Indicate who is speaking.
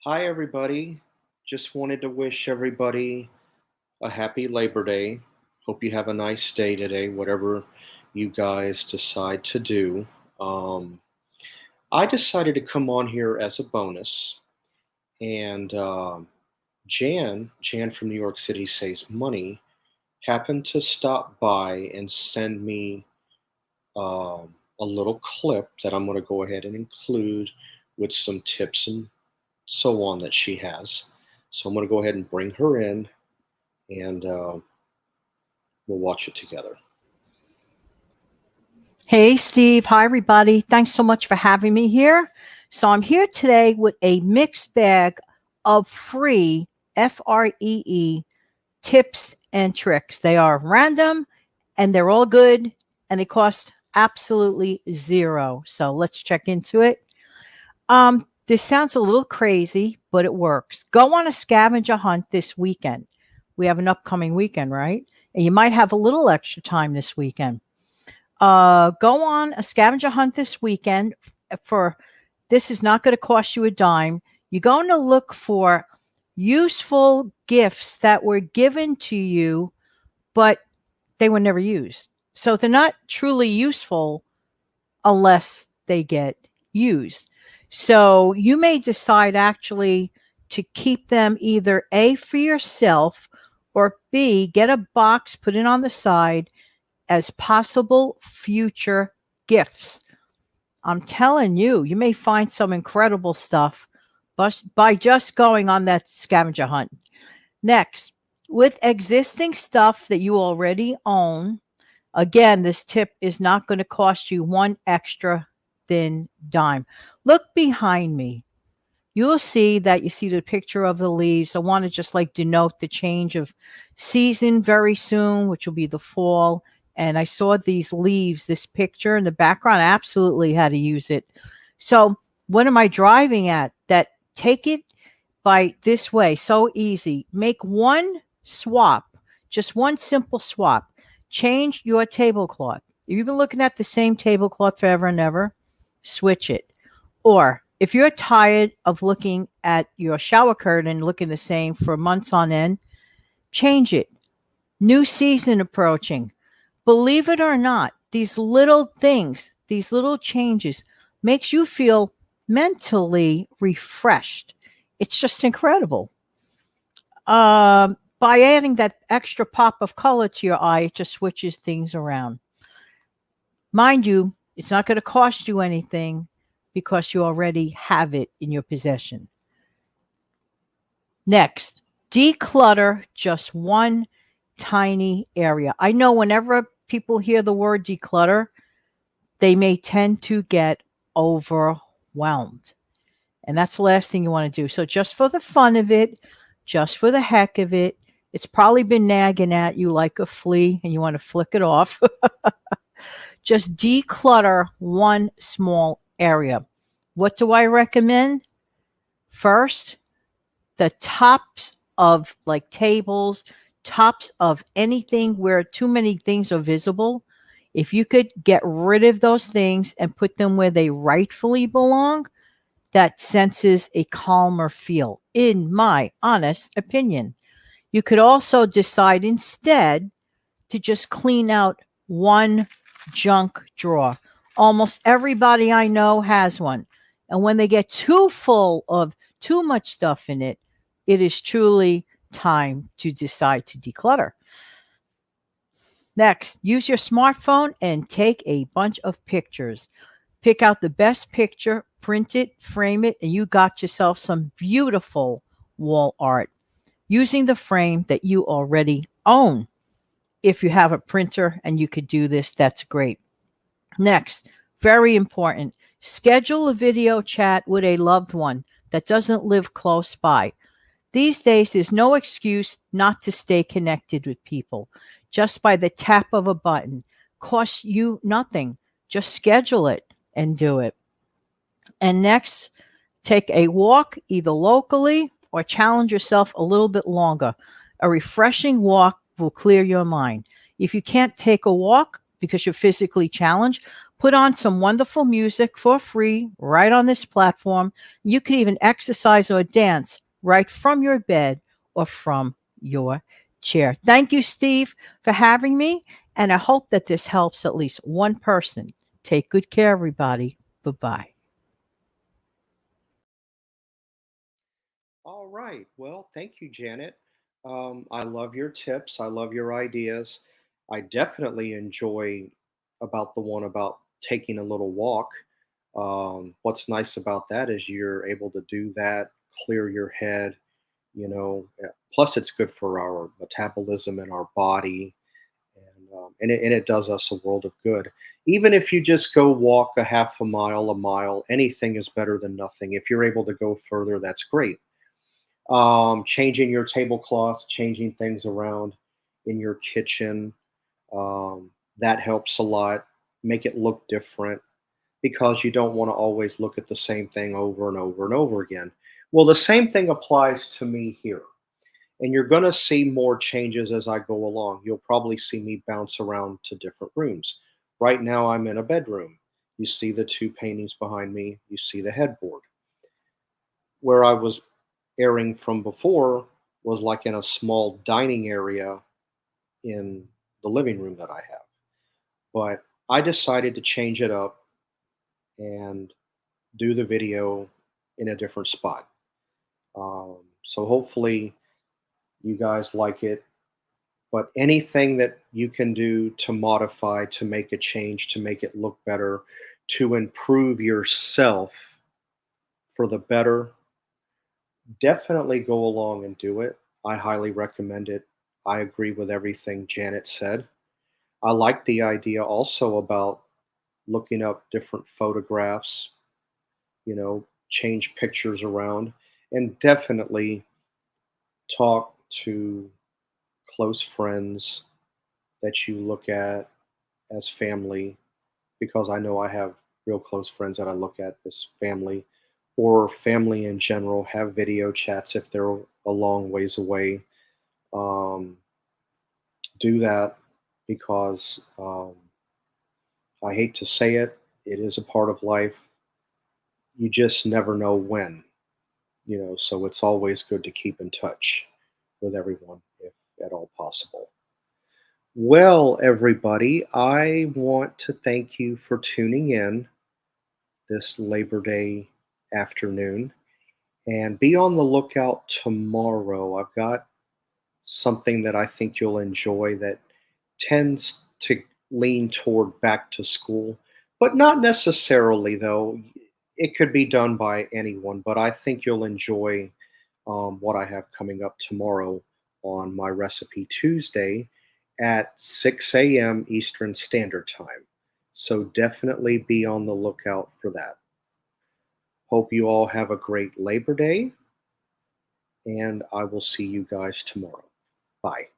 Speaker 1: Hi, everybody. Just wanted to wish everybody a happy Labor Day. Hope you have a nice day today, whatever you guys decide to do. Um, I decided to come on here as a bonus, and Jan from New York City Saves Money, happened to stop by and send me a little clip that I'm going to go ahead and include with some tips and so on that she has. So I'm going to go ahead and bring her in and we'll watch it together.
Speaker 2: Hey, Steve. Hi, everybody. Thanks so much for having me here. So, I'm here today with a mixed bag of free FREE tips and tricks. They are random and they're all good and they cost absolutely zero. So, let's check into it. This sounds a little crazy, but it works. Go on a scavenger hunt this weekend. We have an upcoming weekend, right? And you might have a little extra time this weekend. Go on a scavenger hunt this weekend for this is not going to cost you a dime. You're going to look for useful gifts that were given to you, but they were never used. So they're not truly useful unless they get used. So you may decide actually to keep them either A, for yourself, or B, get a box, put it on the side as possible future gifts. I'm telling you, you may find some incredible stuff by just going on that scavenger hunt. Next, with existing stuff that you already own, again, this tip is not going to cost you one extra thin dime. Look behind me. You will see that you see the picture of the leaves. I want to just like denote the change of season very soon, which will be the fall. And I saw these leaves, this picture in the background. I absolutely had to use it. So what am I driving at? That take it by this way. So easy. Make one swap, just one simple swap. Change your tablecloth. If you've been looking at the same tablecloth forever and ever, switch it. Or if you're tired of looking at your shower curtain looking the same for months on end, change it. New season approaching. Believe it or not, these little things, these little changes makes you feel mentally refreshed. It's just incredible. By adding that extra pop of color to your eye, it just switches things around. Mind you, it's not going to cost you anything because you already have it in your possession. Next, declutter just one tiny area. I know whenever people hear the word declutter, they may tend to get overwhelmed. And that's the last thing you want to do. So just for the fun of it, just for the heck of it, it's probably been nagging at you like a flea and you want to flick it off. Just declutter one small area. What do I recommend? First, the tops of like tables, tops of anything where too many things are visible. If you could get rid of those things and put them where they rightfully belong, that senses a calmer feel, in my honest opinion. You could also decide instead to just clean out one junk drawer. Almost everybody I know has one. And when they get too full of too much stuff in it, it is truly time to decide to declutter. Next, use your smartphone and take a bunch of pictures. Pick out the best picture, print it, frame it, and you got yourself some beautiful wall art using the frame that you already own. If you have a printer and you could do this, that's great. Next, very important, schedule a video chat with a loved one that doesn't live close by. These days, there's no excuse not to stay connected with people just by the tap of a button. Costs you nothing. Just schedule it and do it. And next, take a walk either locally or challenge yourself a little bit longer. A refreshing walk will clear your mind. If you can't take a walk because you're physically challenged, Put on some wonderful music for free right on this platform. You can even exercise or dance right from your bed or from your chair. Thank you, Steve, for having me. And I hope that this helps at least one person. Take good care, everybody. Bye bye.
Speaker 1: All right. Well, thank you, Janet. I love your tips. I love your ideas. I definitely enjoy about the one about taking a little walk. What's nice about that is you're able to do that, clear your head, plus it's good for our metabolism and our body, and it does us a world of good. Even if you just go walk a half a mile, anything is better than nothing. If you're able to go further, that's great. Changing your tablecloth, changing things around in your kitchen, that helps a lot. Make it look different because you don't want to always look at the same thing over and over and over again. Well, the same thing applies to me here. And you're going to see more changes as I go along. You'll probably see me bounce around to different rooms. Right now, I'm in a bedroom. You see the two paintings behind me, you see the headboard. Where I was airing from before was like in a small dining area in the living room that I have. But I decided to change it up and do the video in a different spot. So hopefully you guys like it. But anything that you can do to modify, to make a change, to make it look better, to improve yourself for the better, definitely go along and do it. I highly recommend it. I agree with everything Janet said. I like the idea also about looking up different photographs, change pictures around, and definitely talk to close friends that you look at as family, because I know I have real close friends that I look at as family, or family in general. Have video chats if they're a long ways away. Um, do that because I hate to say it, it is a part of life. You just never know when, so it's always good to keep in touch with everyone if at all possible. Well, everybody, I want to thank you for tuning in this Labor Day afternoon, and be on the lookout tomorrow. I've got something that I think you'll enjoy that tends to lean toward back to school, but not necessarily, though. It could be done by anyone, but I think you'll enjoy what I have coming up tomorrow on my Recipe Tuesday at 6 a.m. Eastern Standard Time. So definitely be on the lookout for that. Hope you all have a great Labor Day, and I will see you guys tomorrow. Bye.